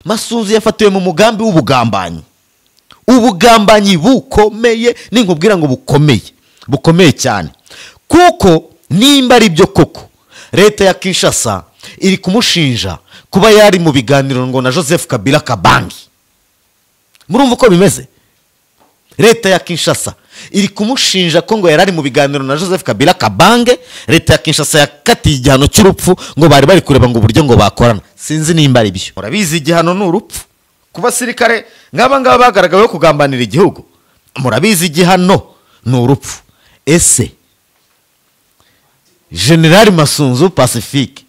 Masunzu yafatiwe mu mugambi w'ubugambanyi. Ubugambanyi bukomeye, ninkubwira ngo bukomeye cyane. Kuko nimba ari byo koko leta ya Kinshasa iri kumushinja kuba yari mu biganiro ngo na Joseph Kabila Kabangi. Murumva uko bimeze? Leta ya Kinshasa iri kumushinja ko ngo yari mu biganiro na Joseph Kabila Kabange. Leta ya Kinshasa yakatiye igihano cy'urupfu ngo bari kureba ngo uburyo ngo bakorana. Sinzi nimba ari byo. Murabizi igihano n'urupfu ku basirikare ngaba bagaragaye kugambanira igihugu. Murabizi igihano n'urupfu. Ese General Masunzu Pacifique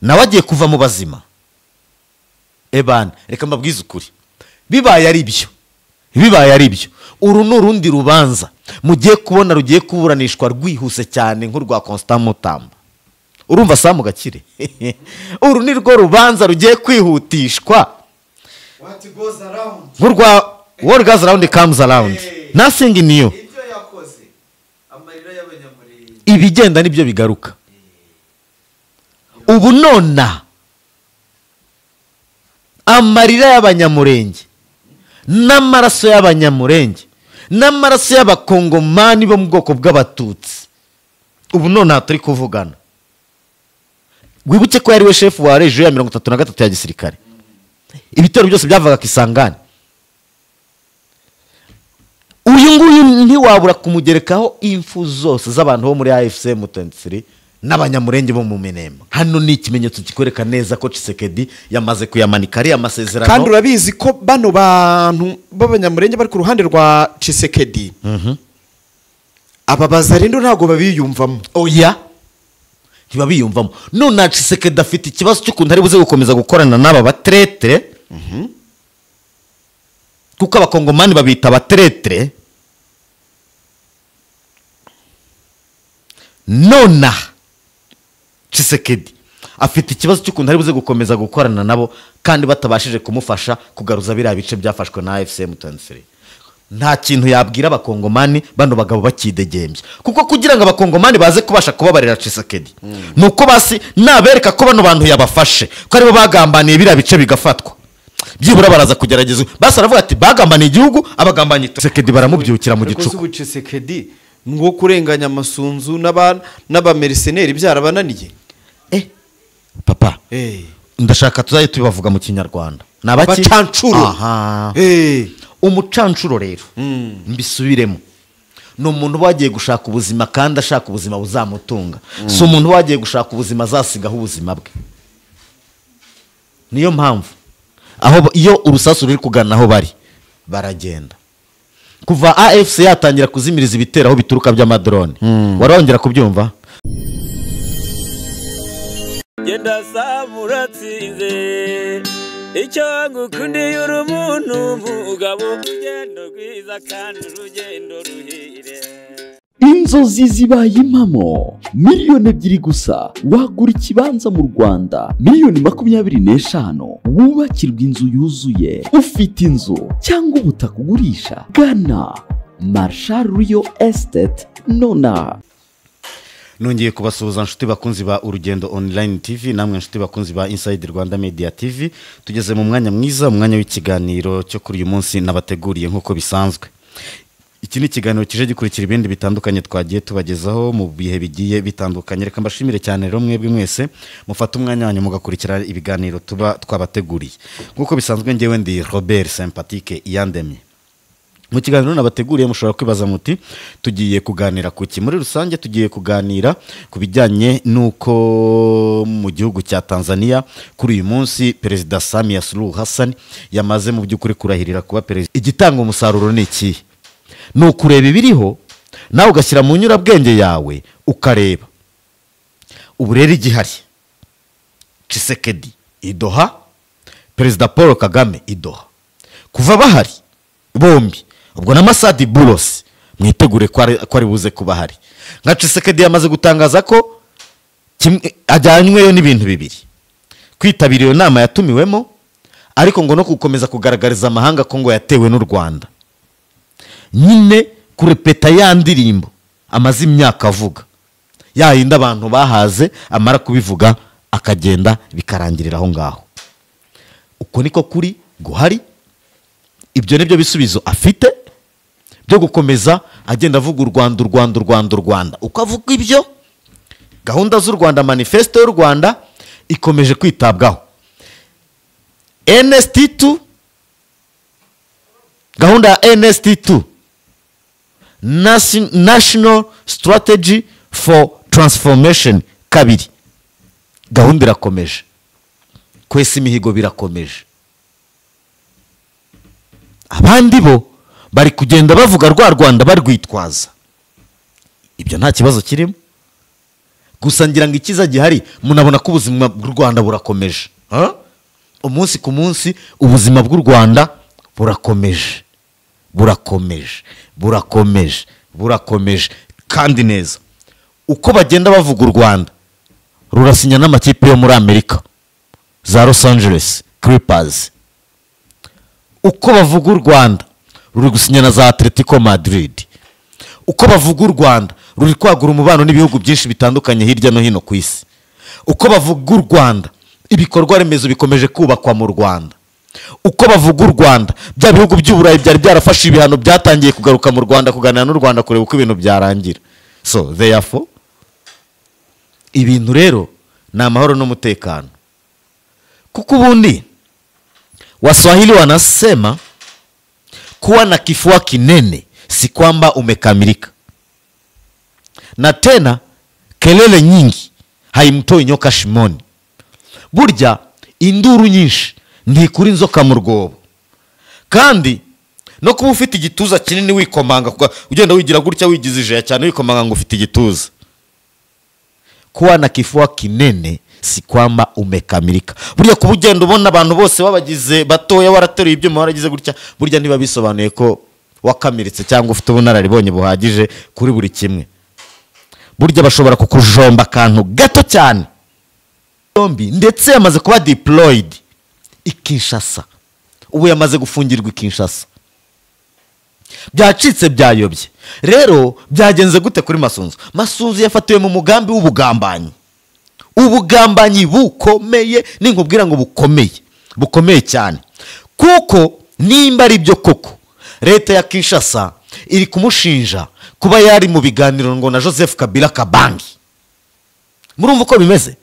nawe agiye kuva mu bazima? Ebana, reka mbabwize ukuri, bibaye ari byo uru n'urundi rubanza mugiye kubona rugiye kuburanishwa rwihuse cyane nk'urwa Constant Mutamba. Urumva Samu Gakire? Uru ni rwo rubanza rugiye kwihutishwa. What goes around, what goes around comes around. Nothing new. Ibigenda nibyo bigaruka. Ubu nona amarira y'abanyamurenge n'amaraso y'abanyamurenge n'amaraso y'abakongomani bo mu bwoko bw'abatutsi, ubu nona turi kuvugana. Wibuke ko yari we chef wa region ya 33 ya gisirikare. Ibitero byose byavaga Kisangani. Uyu nguyu ntiwabura kumugerekaho imfu zose z'abantu bo muri AFC M23 n'abanyamurenge bo mu Minembwe. Hano ni ikimenyetso kikwereka neza ko Tshisekedi yamaze kuyamanika ari amasezerano. Kandi urabizi ko bano bantu b'abanyamurenge bari ku ruhande rwa Tshisekedi. Ababaza rero ntago babiyumvamo. Oya, ntibabiyumvamo. None Tshisekedi afite ikibazo cy'ukuntu ari buze gukomeza gukorana n'aba batretre. Kuko abakongomani babita batretre. Nona Tshisekedi afite ikibazo cy'ukuntu ari buze gukomeza gukorana nabo kandi batabashije kumufasha kugaruza biriya bice byafashwe na AFC M23. Nta kintu yabwira abakongomani bano bagabo bakidegembye, kuko kugira ngo abakongomani baze kubasha kubabarira Tshisekedi nuko basi nabereka ko bano bantu yabafashe ko aribo bagambaniye biriya bice bigafatwa. Byibura baraza kugerageza basi aravuga ati bagambaniye igihugu, abagambaniye Tshisekedi baramubyukira mu gicuku. Tshisekedi ngo kurenganya Masunzu n'abamercenaires byarabananiye. Papa, ndashaka tuzaye tubibavuga mu Kinyarwanda. Nabaki abacancuro. Aha. Umucancuro rero mbisubiremo, no umuntu wagiye gushaka ubuzima kandi ashaka ubuzima buzamutunga. So umuntu wagiye gushaka ubuzima azasigaho ubuzima bwe. Niyo mpamvu aho iyo urusasu ruri kugana aho bari baragenda. Kuva AFC yatangira kuzimiriza ibitero aho bituruka by'amadrone. Warongera kubyumva? Genda samuratsinze icyo ngukundiye uri umuntu mugabo ugendo rwiza kandi urugendo ruhire. Inzozi zibaye impamo, miliyoni 2 gusa wagura ikibanza mu Rwanda, miliyoni 25 wubakirwa inzu yuzuye. Ufite inzu cyangwa ubutaka ugurisha, gana Marshal Real Estate nona. Nongeye kubasuhuza nshuti bakunzi ba Urugendo Online TV, namwe nshuti bakunzi ba Inside Rwanda Media TV. Tugeze mu mwanya mwiza, umwanya w'ikiganiro cyo kuri uyu munsi nabateguriye nkuko bisanzwe. Iki ni ikiganiro kije gikurikira ibindi bitandukanye twagiye tubagezaho mu bihe bigiye bitandukanye. Reka mbashimire cyane rero mwebwe mwese mufata umwanya wanyu mugakurikira ibiganiro tuba twabateguriye. Nkuko bisanzwe ngewe ndi Robert Sympathique Iyandemye. Mu kiganiro nabateguriye mushobora kwibaza muti tugiye kuganira kuki. Muri rusange tugiye kuganira ku bijyanye nuko mu gihugu cya Tanzania kuri uyu munsi Perezida Samia Suluhu Hassan yamaze mu by'ukuri kurahirira kuba perezida. Igitanga umusaruro ni iki? Nukureba ibiriho nawe ugashyira mu nyurabwenge yawe ukareba. Ubu rero igihari, Tshisekedi idoha, Perezida Paul Kagame idoha. Kuva bahari bombi, ubwo na Masadi Bulos mwitegure ko ari buze kuba hari. Nka Tshisekedi yamaze gutangaza ko ajyanyweyo n'ibintu bibiri: kwitabira iyo nama yatumiwemo, ariko ngo no gukomeza kugaragariza amahanga ko ngo yatewe n'u Rwanda. Nyine kurepeta ya ndirimbo amaze imyaka avuga, yayindi abantu bahaze amara kubivuga akagenda bikarangirira aho ngaho. uko niko kuri guhari, ibyo nibyo bisubizo afite byo gukomeza agenda avuga u Rwanda. Uko avuga ibyo, gahunda z'u Rwanda, manifesto y'u Rwanda ikomeje kwitabwaho. NST2, gahunda ya NST2, National Strategy for Transformation 2, gahunda irakomeje, kwesa imihigo birakomeje. Abandi bo bari kugenda bavuga rwa Rwanda barwitwaza, ibyo nta kibazo kirimo. Gusa ngira ngo ikiza gihari, munabona ko ubuzima bw'u Rwanda burakomeje. Umunsi ku munsi ubuzima bw'u Rwanda burakomeje, burakomeje kandi neza. Uko bagenda bavuga u Rwanda rurasinya n'amakipe yo muri Amerika, za Los Angeles Clippers. Uko bavuga u Rwanda ruri gusinya na za Atletico Madrid. Uko bavuga u Rwanda ruri kwagura umubano n'ibihugu byinshi bitandukanye hirya no hino ku isi. Uko bavuga u Rwanda ibikorwa remezo bikomeje kubakwa mu Rwanda. Uko bavuga u Rwanda bya bihugu by'Uburayi byari byarafashe ibihano byatangiye kugaruka mu Rwanda kuganira n'u Rwanda kureba uko ibintu byarangira. So therefore ibintu rero ni amahoro n'umutekano, kuko ubundi Waswahili wanasema kuwa na kifua kinene si kwamba umekamilika, na tena kelele nyingi haimtoi nyoka shimoni. Burya induru nyinshi ntikura inzoka mu rwobo, kandi no kuba ufite igituza kinini wikomanga ugenda wigira gutya wigize ijaya cyane wikomanga ngo ufite igituza. Kuwa na kifua kinene si kwamba umekamilika. Burya kuba ugenda ubona abantu bose babagize batoya warateruye ibyuma waragize gutya, burya niba bisobanuye ko wakamiritse cyangwa ufite ubunararibonye buhagije kuri buri kimwe. Burya bashobora kukujomba akantu gato cyane. Yombi ndetse yamaze kuba deployed i Kinshasa, ubu yamaze gufungirwa i Kinshasa. Byacitse byayobye. Rero byagenze gute kuri Masunzu? Masunzu yafatiwe mu mugambi w'ubugambanyi. Ubugambanyi bukomeye, ninkubwira ngo bukomeye cyane. Kuko nimba ari byo koko leta ya Kinshasa iri kumushinja kuba yari mu biganiro ngo na Joseph Kabila Kabange. Murumva uko bimeze?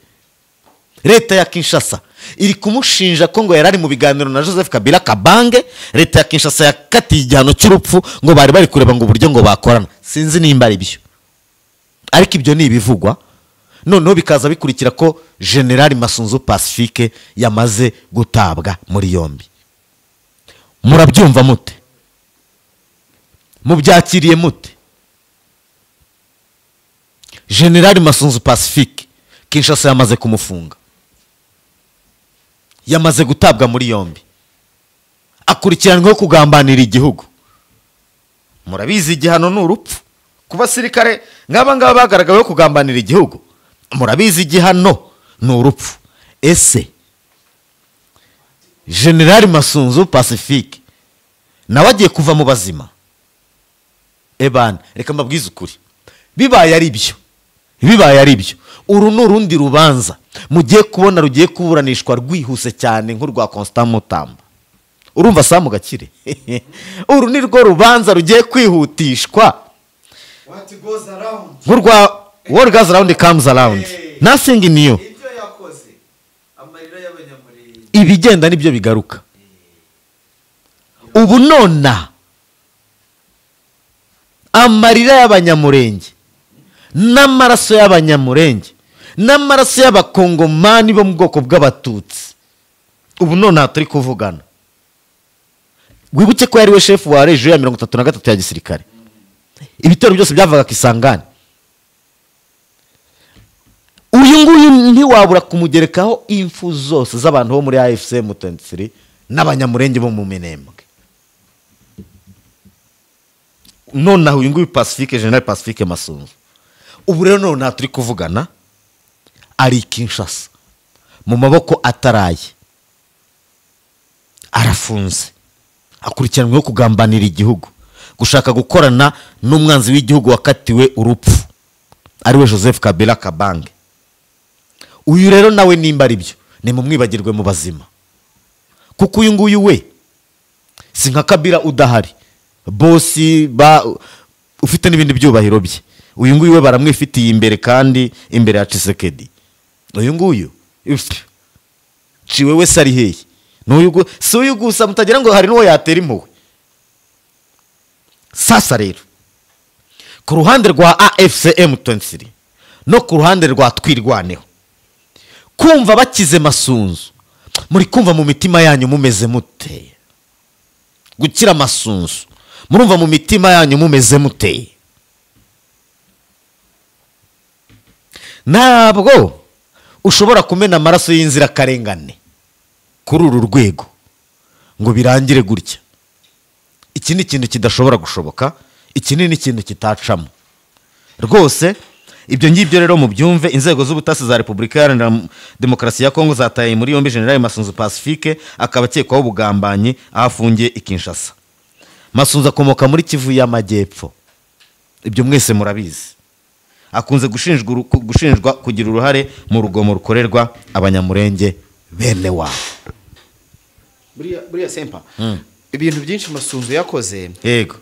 Leta ya Kinshasa iri kumushinja ko ngo yari mu biganiro na Joseph Kabila Kabange. Leta ya Kinshasa yakatiye igihano cy'urupfu ngo bari kureba ngo uburyo ngo bakorana. Sinzi nimba ari byo, ariko ibyo ni ibivugwa. Noneho bikaza bikurikira ko General Masunzu Pacifique yamaze gutabwa muri yombi. Murabyumva mute? Mubyakiriye mute? General Masunzu Pacifique Kinshasa yamaze kumufunga, yamaze gutabwa muri yombi, akurikiranweho kugambanira igihugu. Murabizi igihano ni urupfu ku basirikare ngaba bagaragaweho kugambanira igihugu. Murabizi igihano ni urupfu. Ese General Masunzu Pacifique nawe agiye kuva mu bazima? Ebana, reka mbabwize ukuri, bibaye ari byo, uru n'urundi rubanza mugiye kubona rugiye kuburanishwa rwihuse cyane nk'urwa Constant Mutamba. Urumva Samu Gakire? Uru ni rwo rubanza rugiye kwihutishwa. What goes around, nk'urwa what goes around comes around. Nothing new. ibyo yakoze amarira y'abanyamurenge. Ibigenda nibyo bigaruka. Ubu nona amarira y'abanyamurenge n'amaraso y'abanyamurenge n'amaraso y'abakongomani bo mu bwoko bw'abatutsi, ubu nona turi kuvugana. Wibuke ko yari we chef wa region ya 33 ya gisirikare. Ibitero byose byavaga Kisangani. Uyu nguyu ntiwabura kumugerekaho imfu zose z'abantu bo muri AFC M23 n'abanyamurenge bo mu Minembwe. Nona uyu nguyu Pacifique, General Pacifique Masunzu, ubu rero nona turi kuvugana ari Kinshasa mu maboko ataraye, arafunze, akurikiranweho kugambanira igihugu, gushaka gukorana n'umwanzi w'igihugu wakatiwe urupfu ariwe Joseph Kabila Kabange. Uyu rero nawe nimba ari byo, ni mumwibagirwe mu bazima, kuko uyu nguyu we si nka Kabila udahari bosi ufite n'ibindi byubahiro bye. Uyu nguyu we baramwifitiye imbere kandi imbere ya Tshisekedi. Uyu nguyu ciwe we sari hehe n'uyu si uyu gusa mutagira ngo hari n'uwo yatera impuhwe. Sasa rero ku ruhande rwa AFC M23 no ku ruhande rwa Twirwaneho kumva bakize Masunzu muri kumva mu mitima yanyu mumeze mute? Gukira Masunzu murumva mu mitima yanyu mumeze mute? Ntabwo ushobora kumena amaraso y'inzirakarengane kuri uru rwego ngo birangire gutya. Iki ni ikintu kidashobora gushoboka, iki ni ikintu kitacamo rwose. Ibyo ngibyo rero mu byumve. Inzego z'ubutasi za Repubulika Iharanira Demokarasi ya Kongo zataye muri yombi General Masunzu Pacifique akaba akekwaho ubugambanyi ahafungiye i Kinshasa. Masunzu akomoka muri Kivu y'Amajyepfo, ibyo mwese murabizi. Akunze gushinjwa kugira uruhare mu rugomo rukorerwa abanyamurenge bene wabo. buriya sempa ibintu byinshi Masunzu yakoze, yego,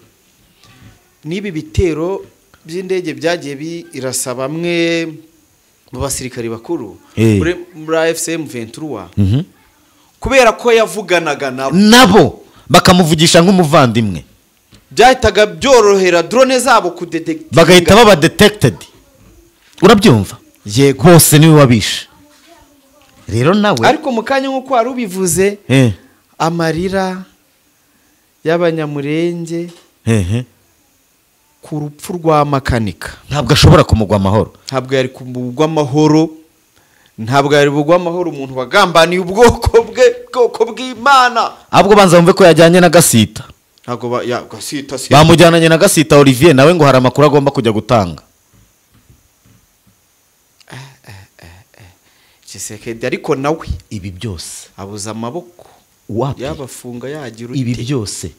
n'ibi bitero by'indege byagiye birasa bamwe mu basirikari bakuru muri AFC M23 kubera ko yavuganaga nabo bakamuvugisha nk'umuvandimwe, byahitaga byorohera drone zabo kudetecta, bagahita baba detected. Urabyumva? Yego, bose niwe wabishe. Rero nawe ariko mukanya nkuko wari ubivuze, amarira y'abanyamurenge ku rupfu rwa Makanika ntabwo ashobora kumugwa amahoro. Ntabwo yari kumugwa amahoro, ntabwo yari bugwa amahoro umuntu wagambaniye ubwoko bw'Imana. Ahubwo banza bumve ko yajyanye na Gasita. Ntabwo Gasita bamujyananye na Gasita Olivier, nawe ngo hari amakuru agomba kujya gutanga. Tshisekedi ariko nawe ibi byose abuza amaboko yabafunga yagira uti. Ibi byose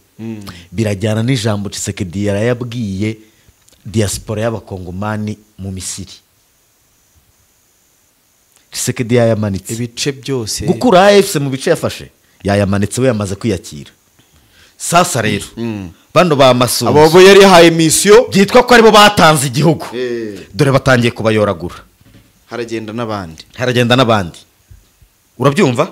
birajyana n'ijambo Tshisekedi yarayabwiye diaspora y'abakongomani mu Misiri. Tshisekedi yayamanitse ibice byose, gukura AFC mu bice yafashe yayamanitse, we yamaze kwiyakira. Sasa rero bando ba Masunzu abo yari haye mission byitwa ko aribo batanze igihugu, dore batangiye kubayoragura. Haragenda n'abandi. Urabyumva?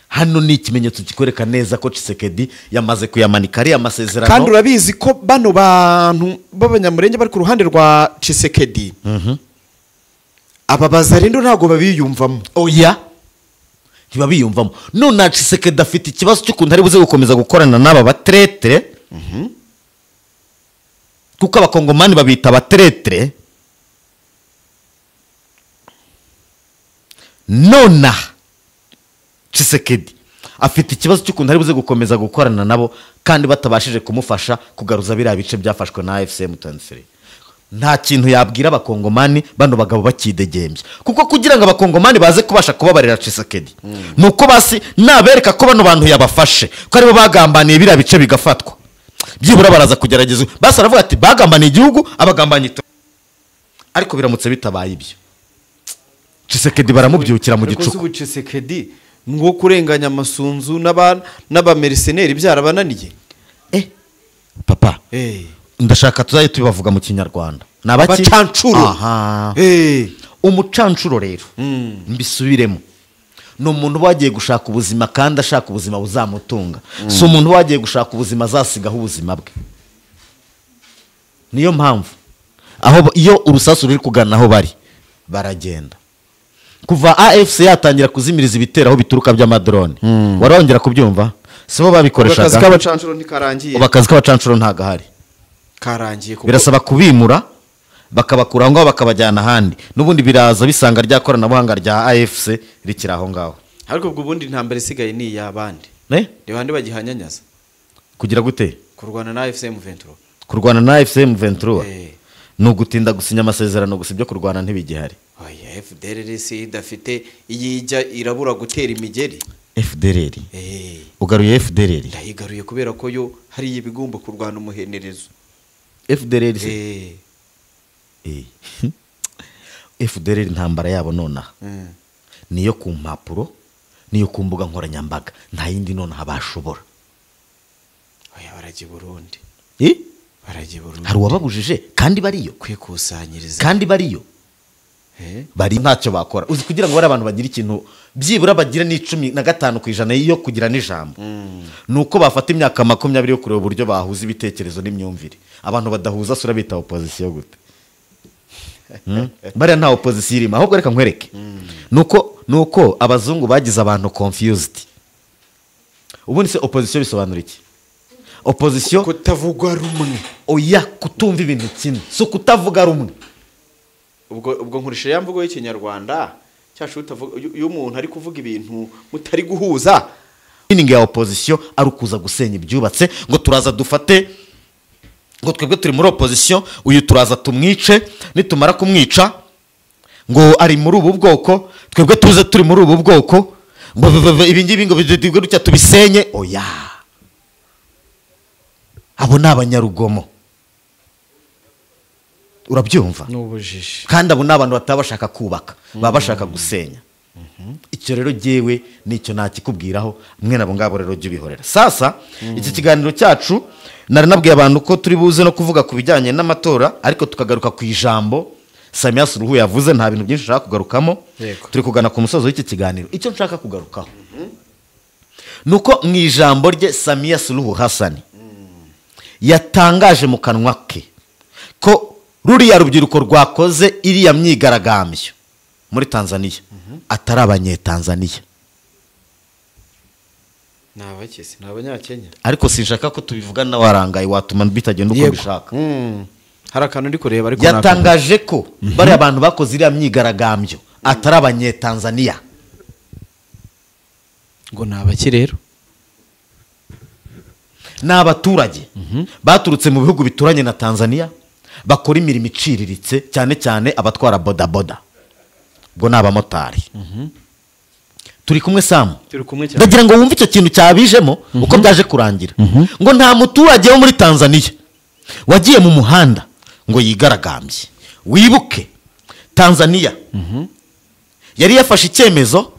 Hano ni ikimenyetso kikwereka neza ko Tshisekedi yamaze kuyamanika ari amasezerano. Kandi urabizi ko bano bantu b'abanyamurenge bari ku ruhande rwa Tshisekedi ababaza rero ntago babiyumvamo. Oya, ntibabiyumvamo. None Tshisekedi afite ikibazo cy'ukuntu ari buze gukomeza gukorana n'aba batretre, kuko abakongomani babita batretre. Nona Tshisekedi afite ikibazo cy'ukuntu ari buze gukomeza gukorana nabo kandi batabashije kumufasha kugaruza biriya bice byafashwe na AFC M23. Nta kintu yabwira abakongomani bano bagabo bakidegembye, kuko kugira ngo abakongomani baze kubasha kubabarira Tshisekedi nuko basi nabereka ko bano bantu yabafashe ko aribo bagambaniye biriya bice bigafatwa. Byibura baraza kugerageza basi aravuga ati bagambaniye igihugu abagambanye, ariko biramutse bitabaye ibyo Tshisekedi baramubyukira mu gicuku. Tshisekedi ngo kurenganya Masunzu n'abamercenaires byarabananiye. Papa, ndashaka tuzaye tubibavuga mu Kinyarwanda. Nabaki bacancuro. Umucancuro rero mbisubiremo, no umuntu wagiye gushaka ubuzima kandi ashaka ubuzima buzamutunga. So umuntu wagiye gushaka ubuzima azasigaho ubuzima bwe. Niyo mpamvu aho iyo urusasu ruri kugana aho bari baragenda. Kuva AFC yatangira kuzimiriza ibitero aho bituruka by'amadrone, warongera kubyumva? Sibo babikoreshaga. Akazi k'abacancuro ntikarangiye. Akazi k'abacancuro ntagahari. Karangiye kuko birasaba kubimura bakabakura ngaho bakabajyana ahandi. Nubundi biraza bisanga rya koranabuhanga rya AFC rikira aho ngaho. Ariko ubwo bundi ntambere isigaye ni yabandi. Bandi bagihanyanyaza. Kugira gute? Kurwana na AFC M23. Kurwana na AFC M23. No gutinda gusinya amasezerano gusa ibyo kurwana ntibigihari. Oya, FDLR si idafite iyijya irabura gutera imigeri. FDLR. Ugaruye FDLR. Ndayigaruye kubera ko yo hari ibigomba kurwana umuhenerezo. FDLR. FDLR ntambara yabo nona. Niyo ku mpapuro niyo ku mbuga nkoranyambaga nta yindi nonaha bashobora. oya barajya i Burundi barajya i Burundi hari uwababujije kandi bariyo kwikusanyiriza kandi bariyo bari ntacyo bakora. uzi kugira ngo bari abantu bagira ikintu byibura bagira n'15% yo kugira n'ijambo nuko bafata imyaka 20 yo kureba uburyo bahuza ibitekerezo n'imyumvire. Abantu badahuza sura bita opposition gute? Bari nta opposition irimo, ahubwo reka nkwereke nuko abazungu bagize abantu confused. Ubundi se opposition bisobanura iki? Opposition kutavuga rumwe. Oya, kutumva ibintu kimwe, so kutavuga rumwe. ubwo nkurisha yamvugo y'ikinyarwanda cyasho utavuga iyo umuntu ari kuvuga ibintu mutari guhuza. Meaning ya opposition ari ukuza gusenya ibyubatse ngo turaza dufate ngo twebwe turi muri opposition uyu turaza tumwice nitumara kumwica ngo ari muri ubu bwoko twebwe tuze turi muri ubu bwoko ngo ibingibi ngo bidigwe ducya tubisenye. Oya, abo ni abanyarugomo, urabyumva? N'ubujiji. Kandi abo ni abantu batabashaka kubaka, baba bashaka gusenya. Icyo rero jewe nicyo nakikubwiraho, mwe nabo ngabo rero jye bihorera. Sasa iki kiganiro cyacu nari nabwiye abantu ko turi buze no kuvuga ku bijyanye n'amatora, ariko tukagaruka ku ijambo Samia Suluhu yavuze. Nta bintu byinshi nshaka kugarukamo, turi kugana ku musozo w'iki kiganiro. Icyo nshaka kugarukaho nuko mu ijambo rye Samia Suluhu Hassan yatangaje mu kanwa ke ko ruriya rubyiruko rwakoze iriya myigaragambyo muri Tanzania atari abanyetanzania, n'abakisi n'abanyakenya. ariko sinshaka ko tubivugana na warangaye watuma bitagenda uko bishaka. Hari akantu ndi kureba ariko yatangaje ko bari abantu bakoze iriya myigaragambyo atari abanyetanzania, ngo nabaki rero ni abaturage baturutse mu bihugu bituranye na Tanzania bakora imirimo iciriritse, cyane cyane abatwara bodaboda, ngo ni abamotari. Turi kumwe Samu? turi kumwe cyane. Ndagira ngo wumve icyo kintu cyabijemo uko byaje kurangira. Ngo nta muturage wo muri Tanzania wagiye mu muhanda ngo yigaragambye. Wibuke Tanzania yari yafashe icyemezo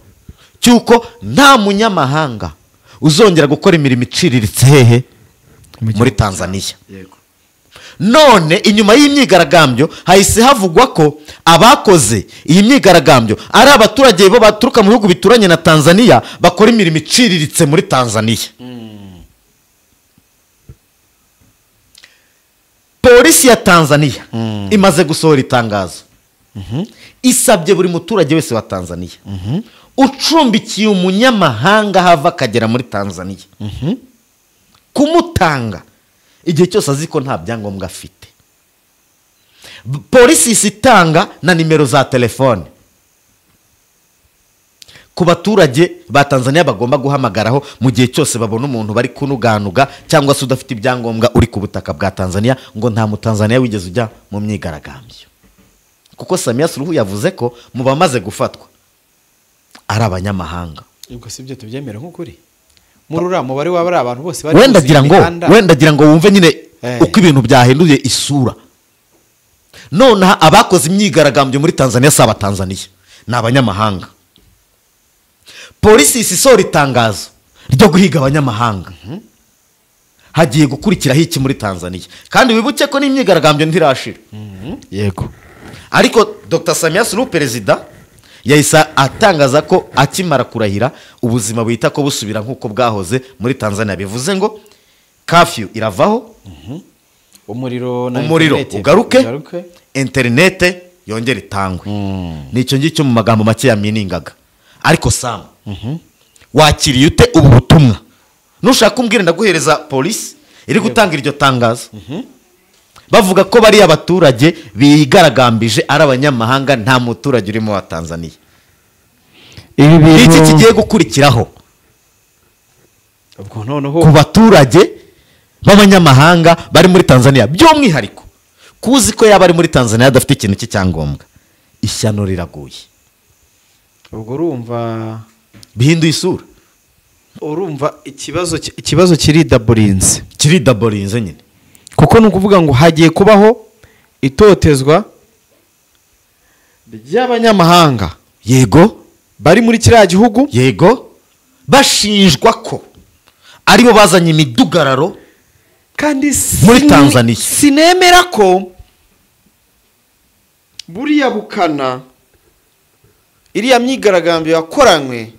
cyuko nta munyamahanga uzongera gukora imirimo iciriritse hehe muri Tanzania. Yego. None inyuma y'imyigaragambyo hahise havugwa ko abakoze iyi myigaragambyo ari abaturage bo baturuka mu bihugu bituranye na Tanzania bakora imirimo iciriritse muri Tanzania. Polisi ya Tanzania imaze gusohora itangazo isabye buri muturage wese wa Tanzania ucumbikiye umunyamahanga hava akagera muri Tanzania kumutanga igihe cyose azi ko nta byangombwa afite. Polisi isitanga na nimero za telefone ku baturage ba Tanzania bagomba guhamagaraho mu gihe cyose babona umuntu bari kunuganuga cyangwa se udafite ibyangombwa uri ku butaka bwa Tanzania, ngo nta mutanzania wigeze ujya mu myigaragambyo. Kuko Samia Suluhu yavuze ko mu bamaze gufatwa ari abanyamahanga. Ubwo sibyo tubyemera nk'ukuri muri uriya mubare waba ari abantu bose bari wenda gira ngo wumve nyine uko ibintu byahinduye isura. Nonaha abakoze imyigaragambyo muri Tanzania si abatanzania, ni abanyamahanga. Polisi isohora itangazo ryo guhiga abanyamahanga. Hagiye gukurikiraho iki muri Tanzania? Kandi wibuke ko n'imyigaragambyo ntirashira. Yego. Ariko Dr. Samia Suluhu perezida yahise atangaza ko akimara kurahira ubuzima buhita ko busubira nk'uko bwahoze muri Tanzania. Bivuze ngo curfew iravaho, umuriro ugaruke, interinete yongera itangwe. Nicyo ngicyo mu magambo make ya miningaga. Ariko Sam, wakiriye ute ubu butumwa? Nushaka kumbwira ndaguhereza polisi iri gutanga iryo tangazo bavuga ko bari abaturage bigaragambije ari abanyamahanga, nta muturage urimo wa Tanzania. Iki kigiye gukurikiraho ubwo noneho ku baturage b'abanyamahanga bari muri Tanzania by'umwihariko kuzi ko yaba ari muri Tanzania adafite ikintu cy'icyangombwa, ishyano riraguye. ubwo urumva bihinduye isura, urumva ikibazo kiridaburinze nyine, kuko ni ukuvuga ngo hagiye kubaho itotezwa ry'abanyamahanga yego bari muri kiriya gihugu, yego bashinjwa ko aribo bazanye imidugararo kandi muri Tanzania. sinemera ko buriya bukana iriya myigaragambyo yakoranywe